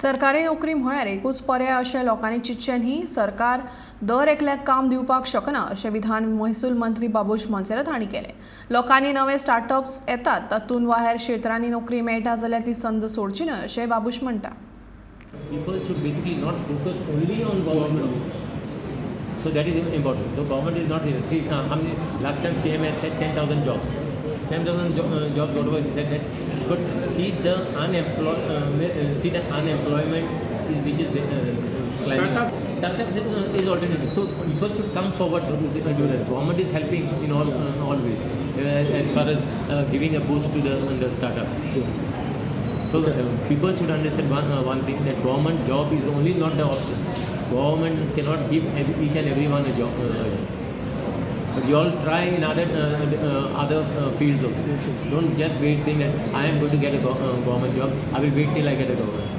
सरकारी नोकरी म्हळ्यार एकूच पर्याय अशें लोकांनी चिंतचें न्ही. सरकार दर एकल्याक काम दिवपाक शकना अशें विधान महसूल मंत्री बाबूश हांणी केलें. लोकांनी नवे स्टार्टअप्स येतात तातूंत वा हेर क्षेत्रांनी नोकरी मेळटा जाल्यार ती संद सोडची न्हय अशें बाबूश म्हणटा. People should basically not focus only on government. So that is important. So government is not here. See, last time CM had said 10,000 jobs. 10,000 jobs, whatever he said that. But see the unemployment which is climbing. Startup is alternative. So people should come forward to do that. Government is helping in all ways as far as giving a boost to the startups. So people should understand one thing, that government job is only not the option. Government cannot give each and everyone a job. But you all try in other fields also. Don't just wait saying that I am going to get a government job. I will wait till I get a government.